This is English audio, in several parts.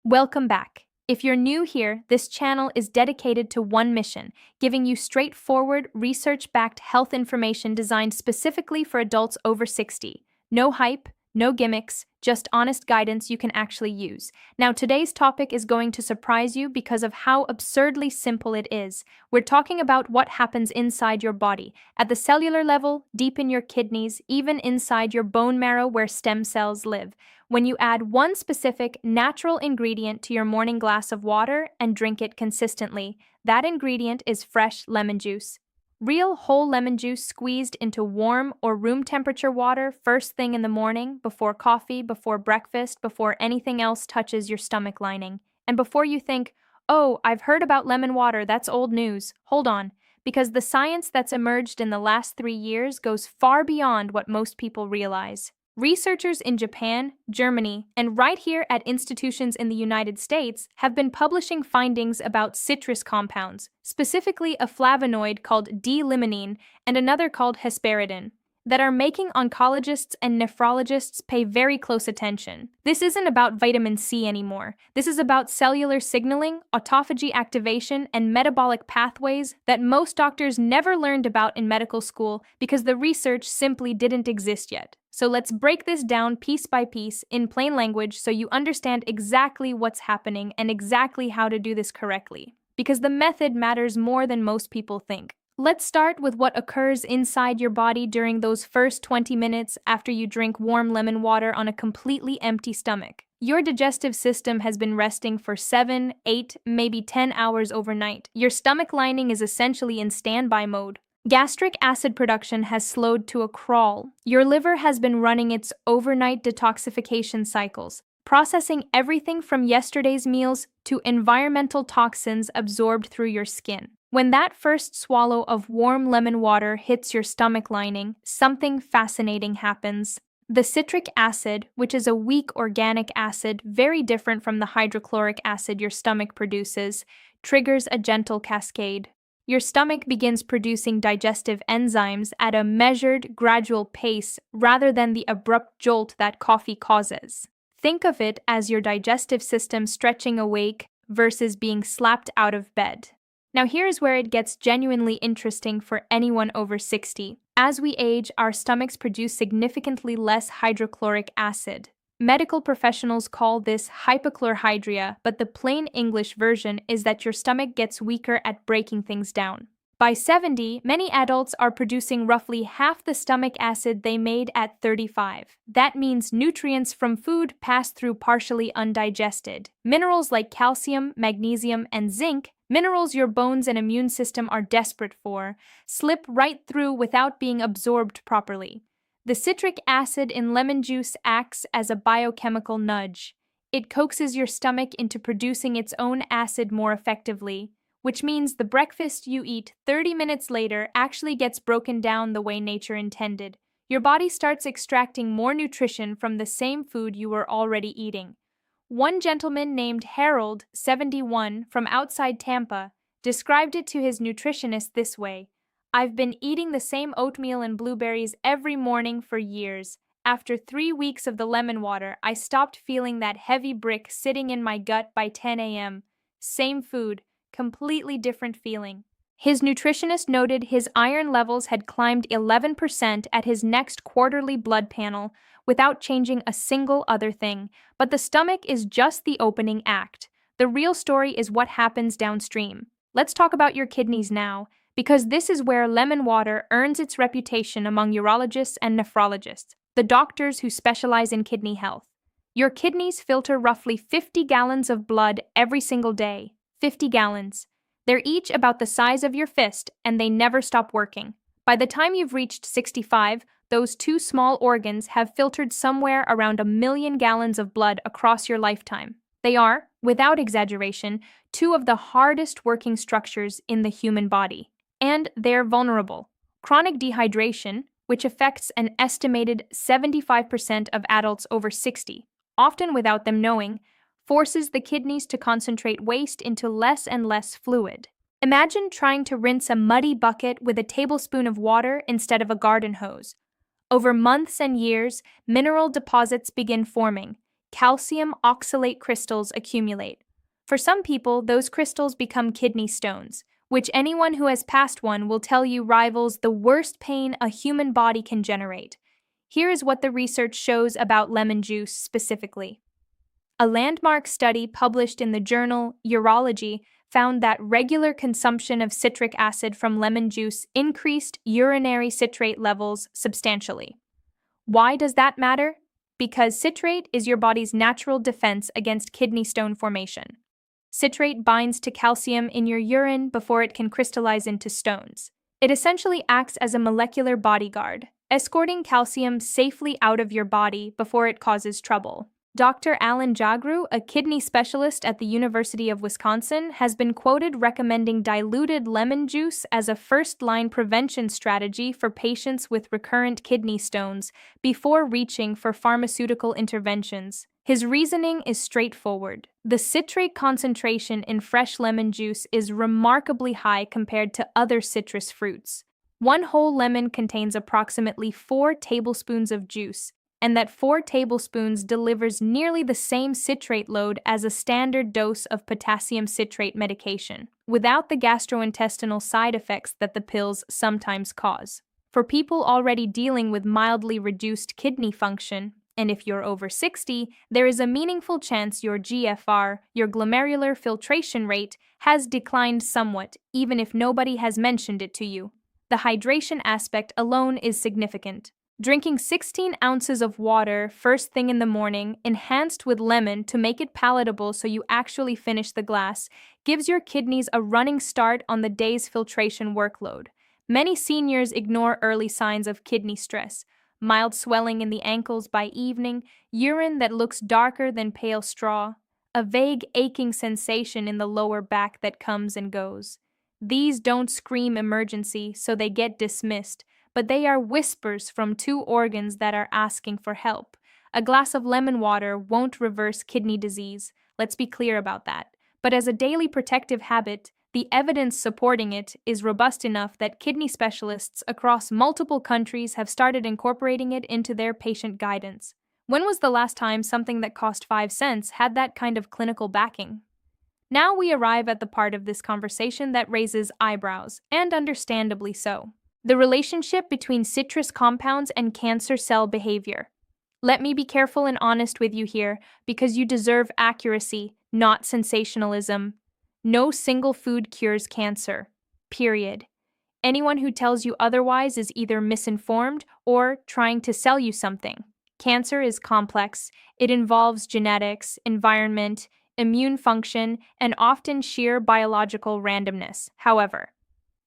Welcome back. If you're new here, this channel is dedicated to one mission, giving you straightforward, research-backed health information designed specifically for adults over 60. No hype, no gimmicks, just honest guidance you can actually use. Now, today's topic is going to surprise you because of how absurdly simple it is. We're talking about what happens inside your body, at the cellular level, deep in your kidneys, even inside your bone marrow where stem cells live. When you add one specific natural ingredient to your morning glass of water and drink it consistently, that ingredient is fresh lemon juice. Real whole lemon juice squeezed into warm or room temperature water first thing in the morning, before coffee, before breakfast, before anything else touches your stomach lining. And before you think, oh, I've heard about lemon water, that's old news, hold on, because the science that's emerged in the last 3 years goes far beyond what most people realize. Researchers in Japan, Germany, and right here at institutions in the United States have been publishing findings about citrus compounds, specifically a flavonoid called D-limonene and another called hesperidin, that are making oncologists and nephrologists pay very close attention. This isn't about vitamin C anymore. This is about cellular signaling, autophagy activation, and metabolic pathways that most doctors never learned about in medical school because the research simply didn't exist yet. So let's break this down piece by piece in plain language so you understand exactly what's happening and exactly how to do this correctly. Because the method matters more than most people think. Let's start with what occurs inside your body during those first 20 minutes after you drink warm lemon water on a completely empty stomach. Your digestive system has been resting for 7, 8, maybe 10 hours overnight. Your stomach lining is essentially in standby mode. Gastric acid production has slowed to a crawl. Your liver has been running its overnight detoxification cycles, processing everything from yesterday's meals to environmental toxins absorbed through your skin. When that first swallow of warm lemon water hits your stomach lining, something fascinating happens. The citric acid, which is a weak organic acid very different from the hydrochloric acid your stomach produces, triggers a gentle cascade. Your stomach begins producing digestive enzymes at a measured, gradual pace rather than the abrupt jolt that coffee causes. Think of it as your digestive system stretching awake versus being slapped out of bed. Now here's where it gets genuinely interesting for anyone over 60. As we age, our stomachs produce significantly less hydrochloric acid. Medical professionals call this hypochlorhydria, but the plain English version is that your stomach gets weaker at breaking things down. By 70, many adults are producing roughly half the stomach acid they made at 35. That means nutrients from food pass through partially undigested. Minerals like calcium, magnesium, and zinc, minerals your bones and immune system are desperate for, slip right through without being absorbed properly. The citric acid in lemon juice acts as a biochemical nudge. It coaxes your stomach into producing its own acid more effectively, which means the breakfast you eat 30 minutes later actually gets broken down the way nature intended. Your body starts extracting more nutrition from the same food you were already eating. One gentleman named Harold, 71, from outside Tampa, described it to his nutritionist this way: I've been eating the same oatmeal and blueberries every morning for years. After 3 weeks of the lemon water, I stopped feeling that heavy brick sitting in my gut by 10 a.m. Same food, completely different feeling. His nutritionist noted his iron levels had climbed 11% at his next quarterly blood panel without changing a single other thing. But the stomach is just the opening act. The real story is what happens downstream. Let's talk about your kidneys now, because this is where lemon water earns its reputation among urologists and nephrologists, the doctors who specialize in kidney health. Your kidneys filter roughly 50 gallons of blood every single day. 50 gallons. They're each about the size of your fist, and they never stop working. By the time you've reached 65, those two small organs have filtered somewhere around 1 million gallons of blood across your lifetime. They are, without exaggeration, two of the hardest working structures in the human body. And they're vulnerable. Chronic dehydration, which affects an estimated 75% of adults over 60, often without them knowing, forces the kidneys to concentrate waste into less and less fluid. Imagine trying to rinse a muddy bucket with a tablespoon of water instead of a garden hose. Over months and years, mineral deposits begin forming. calcium oxalate crystals accumulate. For some people, those crystals become kidney stones, which anyone who has passed one will tell you rivals the worst pain a human body can generate. Here is what the research shows about lemon juice specifically. A landmark study published in the journal Urology found that regular consumption of citric acid from lemon juice increased urinary citrate levels substantially. Why does that matter? Because citrate is your body's natural defense against kidney stone formation. Citrate binds to calcium in your urine before it can crystallize into stones. It essentially acts as a molecular bodyguard, escorting calcium safely out of your body before it causes trouble. Dr. Alan Jagru, a kidney specialist at the University of Wisconsin, has been quoted recommending diluted lemon juice as a first-line prevention strategy for patients with recurrent kidney stones before reaching for pharmaceutical interventions. His reasoning is straightforward. The citrate concentration in fresh lemon juice is remarkably high compared to other citrus fruits. One whole lemon contains approximately 4 tablespoons of juice, and that 4 tablespoons delivers nearly the same citrate load as a standard dose of potassium citrate medication, without the gastrointestinal side effects that the pills sometimes cause. For people already dealing with mildly reduced kidney function, and if you're over 60, there is a meaningful chance your GFR, your glomerular filtration rate, has declined somewhat, even if nobody has mentioned it to you. The hydration aspect alone is significant. Drinking 16 ounces of water first thing in the morning, enhanced with lemon to make it palatable so you actually finish the glass, gives your kidneys a running start on the day's filtration workload. Many seniors ignore early signs of kidney stress. Mild swelling in the ankles by evening, urine that looks darker than pale straw, a vague aching sensation in the lower back that comes and goes. These don't scream emergency, so they get dismissed, but they are whispers from 2 organs that are asking for help. A glass of lemon water won't reverse kidney disease, let's be clear about that. But as a daily protective habit, the evidence supporting it is robust enough that kidney specialists across multiple countries have started incorporating it into their patient guidance. When was the last time something that cost 5 cents had that kind of clinical backing? Now we arrive at the part of this conversation that raises eyebrows, and understandably so. The relationship between citrus compounds and cancer cell behavior. Let me be careful and honest with you here, because you deserve accuracy, not sensationalism. No single food cures cancer. Period. Anyone who tells you otherwise is either misinformed or trying to sell you something. Cancer is complex. It involves genetics, environment, immune function, and often sheer biological randomness. However,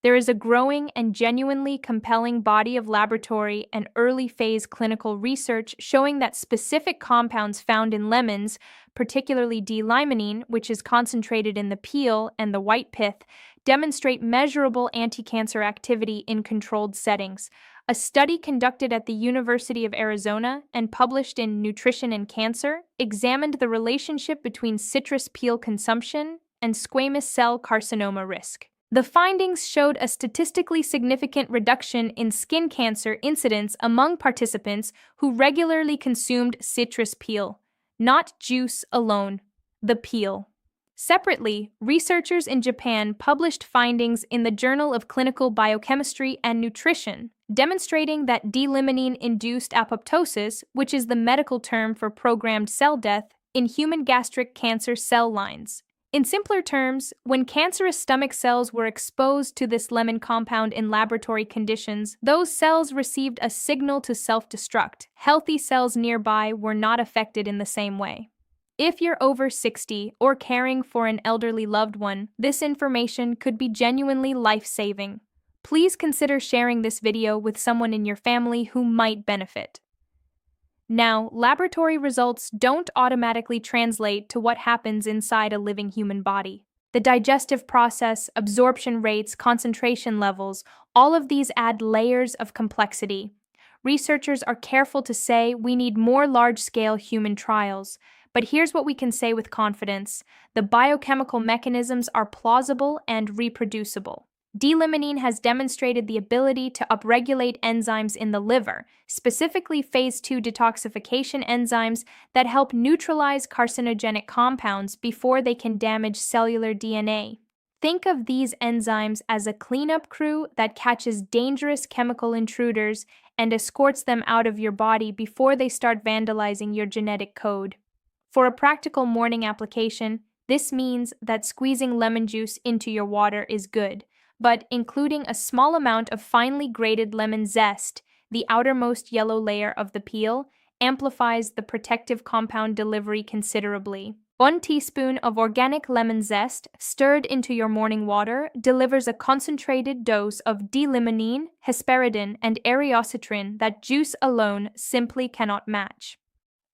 there is a growing and genuinely compelling body of laboratory and early-phase clinical research showing that specific compounds found in lemons, particularly D-limonene, which is concentrated in the peel and the white pith, demonstrate measurable anti-cancer activity in controlled settings. A study conducted at the University of Arizona and published in Nutrition and Cancer examined the relationship between citrus peel consumption and squamous cell carcinoma risk. The findings showed a statistically significant reduction in skin cancer incidence among participants who regularly consumed citrus peel, not juice alone, the peel. Separately, researchers in Japan published findings in the Journal of Clinical Biochemistry and Nutrition, demonstrating that D-limonene-induced apoptosis, which is the medical term for programmed cell death, in human gastric cancer cell lines. In simpler terms, when cancerous stomach cells were exposed to this lemon compound in laboratory conditions, those cells received a signal to self-destruct. Healthy cells nearby were not affected in the same way. If you're over 60 or caring for an elderly loved one, this information could be genuinely life-saving. Please consider sharing this video with someone in your family who might benefit. Now, laboratory results don't automatically translate to what happens inside a living human body. The digestive process, absorption rates, concentration levels, all of these add layers of complexity. Researchers are careful to say we need more large-scale human trials, but here's what we can say with confidence. The biochemical mechanisms are plausible and reproducible. D-limonene has demonstrated the ability to upregulate enzymes in the liver, specifically phase 2 detoxification enzymes that help neutralize carcinogenic compounds before they can damage cellular DNA. Think of these enzymes as a cleanup crew that catches dangerous chemical intruders and escorts them out of your body before they start vandalizing your genetic code. For a practical morning application, this means that squeezing lemon juice into your water is good, but including a small amount of finely grated lemon zest, the outermost yellow layer of the peel, amplifies the protective compound delivery considerably. 1 teaspoon of organic lemon zest stirred into your morning water delivers a concentrated dose of D-limonene, hesperidin, and eriocitrin that juice alone simply cannot match.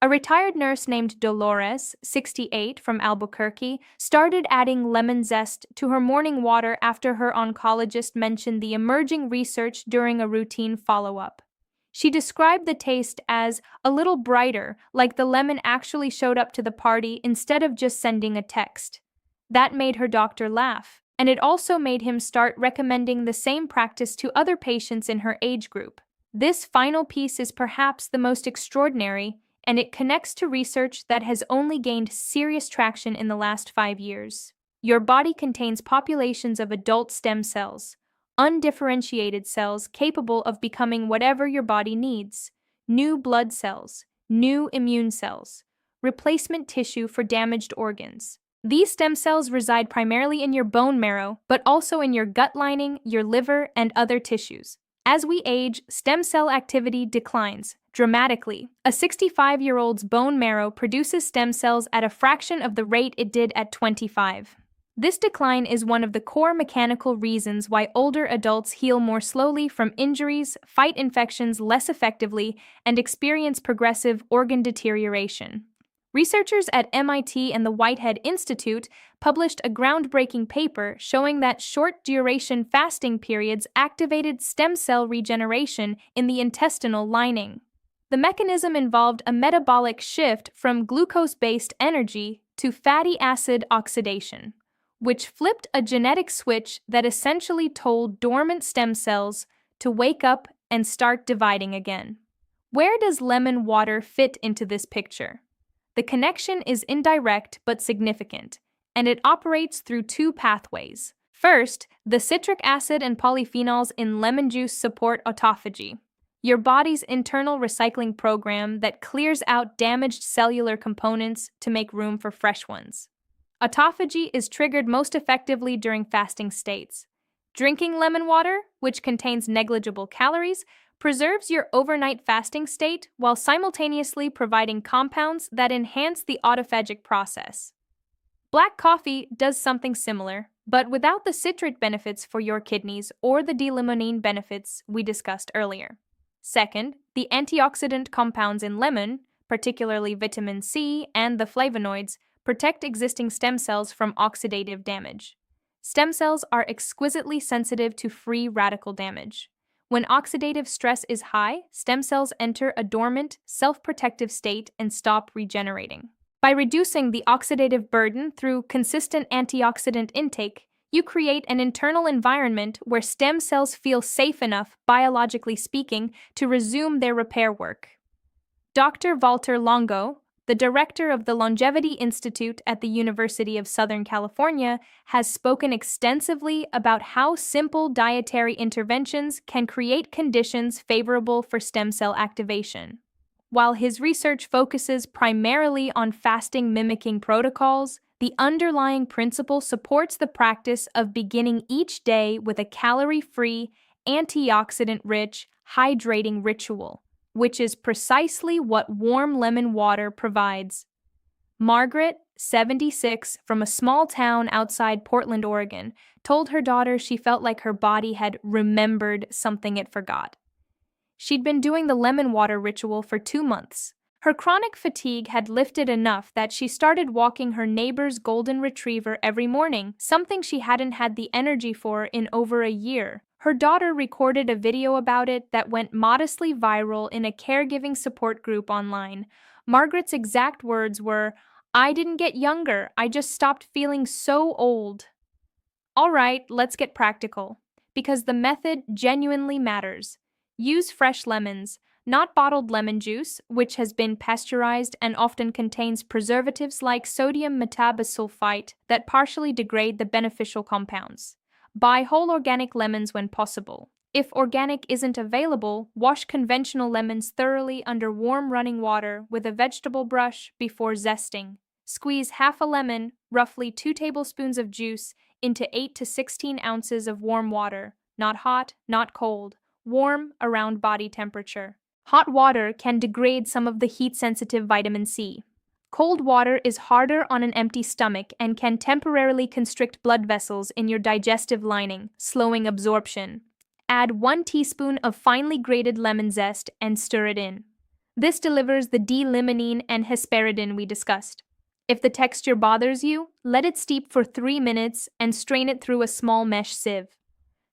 A retired nurse named Dolores, 68, from Albuquerque, started adding lemon zest to her morning water after her oncologist mentioned the emerging research during a routine follow-up. She described the taste as a little brighter, like the lemon actually showed up to the party instead of just sending a text. That made her doctor laugh, and it also made him start recommending the same practice to other patients in her age group. This final piece is perhaps the most extraordinary, and it connects to research that has only gained serious traction in the last 5 years. Your body contains populations of adult stem cells, undifferentiated cells capable of becoming whatever your body needs: new blood cells, new immune cells, replacement tissue for damaged organs. These stem cells reside primarily in your bone marrow, but also in your gut lining, your liver, and other tissues. As we age, stem cell activity declines dramatically. A 65-year-old's bone marrow produces stem cells at a fraction of the rate it did at 25. This decline is one of the core mechanical reasons why older adults heal more slowly from injuries, fight infections less effectively, and experience progressive organ deterioration. Researchers at MIT and the Whitehead Institute published a groundbreaking paper showing that short-duration fasting periods activated stem cell regeneration in the intestinal lining. The mechanism involved a metabolic shift from glucose-based energy to fatty acid oxidation, which flipped a genetic switch that essentially told dormant stem cells to wake up and start dividing again. Where does lemon water fit into this picture? The connection is indirect but significant, and it operates through 2 pathways. First, the citric acid and polyphenols in lemon juice support autophagy, your body's internal recycling program that clears out damaged cellular components to make room for fresh ones. Autophagy is triggered most effectively during fasting states. Drinking lemon water, which contains negligible calories, preserves your overnight fasting state while simultaneously providing compounds that enhance the autophagic process. Black coffee does something similar, but without the citrate benefits for your kidneys or the D-limonene benefits we discussed earlier. Second, the antioxidant compounds in lemon, particularly vitamin C and the flavonoids, protect existing stem cells from oxidative damage. Stem cells are exquisitely sensitive to free radical damage. When oxidative stress is high, stem cells enter a dormant, self-protective state and stop regenerating. By reducing the oxidative burden through consistent antioxidant intake, you create an internal environment where stem cells feel safe enough, biologically speaking, to resume their repair work. Dr. Walter Longo, the director of the Longevity Institute at the University of Southern California, has spoken extensively about how simple dietary interventions can create conditions favorable for stem cell activation. While his research focuses primarily on fasting mimicking protocols, the underlying principle supports the practice of beginning each day with a calorie-free, antioxidant-rich, hydrating ritual, which is precisely what warm lemon water provides. Margaret, 76, from a small town outside Portland, Oregon, told her daughter she felt like her body had remembered something it forgot. She'd been doing the lemon water ritual for 2 months. Her chronic fatigue had lifted enough that she started walking her neighbor's golden retriever every morning, something she hadn't had the energy for in over a year. Her daughter recorded a video about it that went modestly viral in a caregiving support group online. Margaret's exact words were, "I didn't get younger, I just stopped feeling so old." All right, let's get practical. because the method genuinely matters. Use fresh lemons, not bottled lemon juice, which has been pasteurized and often contains preservatives like sodium metabisulfite that partially degrade the beneficial compounds. Buy whole organic lemons when possible. If organic isn't available, wash conventional lemons thoroughly under warm running water with a vegetable brush before zesting. Squeeze half a lemon, roughly 2 tablespoons of juice, into 8 to 16 ounces of warm water, not hot, not cold, warm around body temperature. Hot water can degrade some of the heat-sensitive vitamin C. Cold water is harder on an empty stomach and can temporarily constrict blood vessels in your digestive lining, slowing absorption. Add 1 teaspoon of finely grated lemon zest and stir it in. This delivers the D-limonene and hesperidin we discussed. If the texture bothers you, let it steep for 3 minutes and strain it through a small mesh sieve.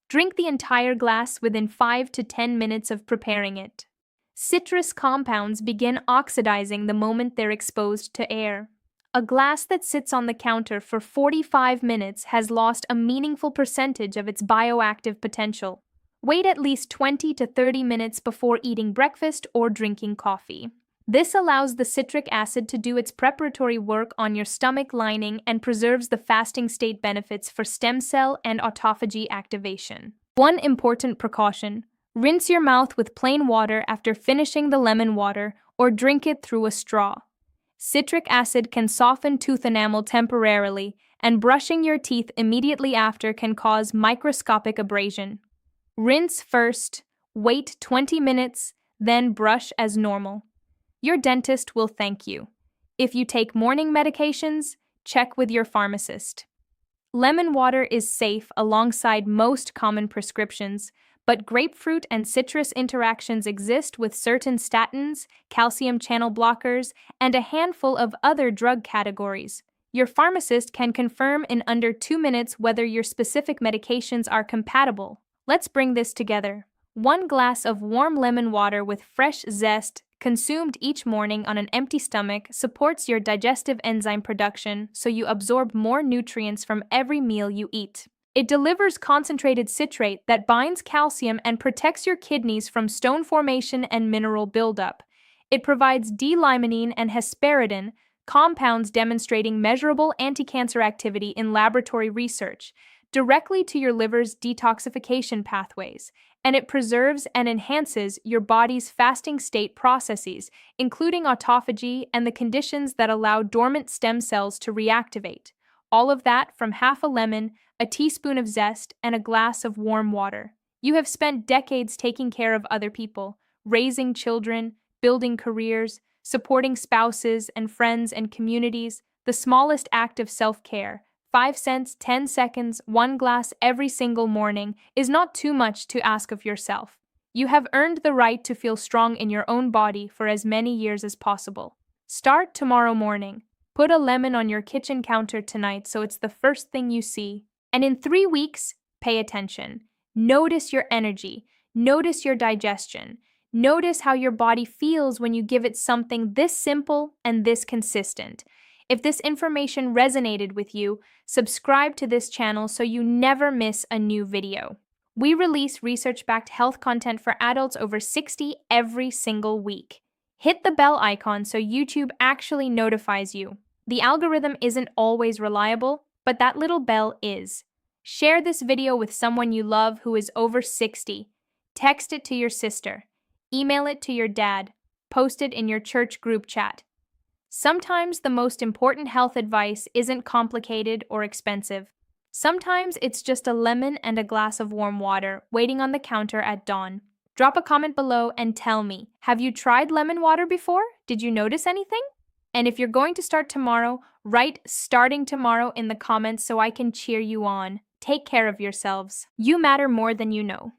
Drink the entire glass within 5 to 10 minutes of preparing it. Citrus compounds begin oxidizing the moment they're exposed to air. A glass that sits on the counter for 45 minutes has lost a meaningful percentage of its bioactive potential. Wait at least 20 to 30 minutes before eating breakfast or drinking coffee. This allows the citric acid to do its preparatory work on your stomach lining and preserves the fasting state benefits for stem cell and autophagy activation. One important precaution: rinse your mouth with plain water after finishing the lemon water or drink it through a straw. Citric acid can soften tooth enamel temporarily, and brushing your teeth immediately after can cause microscopic abrasion. Rinse first, wait 20 minutes, then brush as normal. Your dentist will thank you. If you take morning medications, check with your pharmacist. Lemon water is safe alongside most common prescriptions, but grapefruit and citrus interactions exist with certain statins, calcium channel blockers, and a handful of other drug categories. Your pharmacist can confirm in under 2 minutes whether your specific medications are compatible. Let's bring this together. 1 glass of warm lemon water with fresh zest, consumed each morning on an empty stomach, supports your digestive enzyme production so you absorb more nutrients from every meal you eat. It delivers concentrated citrate that binds calcium and protects your kidneys from stone formation and mineral buildup. It provides D-limonene and hesperidin, compounds demonstrating measurable anti-cancer activity in laboratory research, directly to your liver's detoxification pathways, and it preserves and enhances your body's fasting state processes, including autophagy and the conditions that allow dormant stem cells to reactivate. All of that from half a lemon, a teaspoon of zest, and a glass of warm water. You have spent decades taking care of other people, raising children, building careers, supporting spouses and friends and communities. The smallest act of self-care, 5 cents, 10 seconds, 1 glass every single morning, is not too much to ask of yourself. You have earned the right to feel strong in your own body for as many years as possible. Start tomorrow morning. Put a lemon on your kitchen counter tonight so it's the first thing you see. And in 3 weeks, pay attention. Notice your energy. Notice your digestion. Notice how your body feels when you give it something this simple and this consistent. If this information resonated with you, subscribe to this channel so you never miss a new video. We release research-backed health content for adults over 60 every single week. Hit the bell icon so YouTube actually notifies you. The algorithm isn't always reliable, but that little bell is. Share this video with someone you love who is over 60. Text it to your sister. Email it to your dad. Post it in your church group chat. Sometimes the most important health advice isn't complicated or expensive. Sometimes it's just a lemon and a glass of warm water waiting on the counter at dawn. Drop a comment below and tell me, have you tried lemon water before? Did you notice anything? And if you're going to start tomorrow, write "starting tomorrow" in the comments so I can cheer you on. Take care of yourselves. You matter more than you know.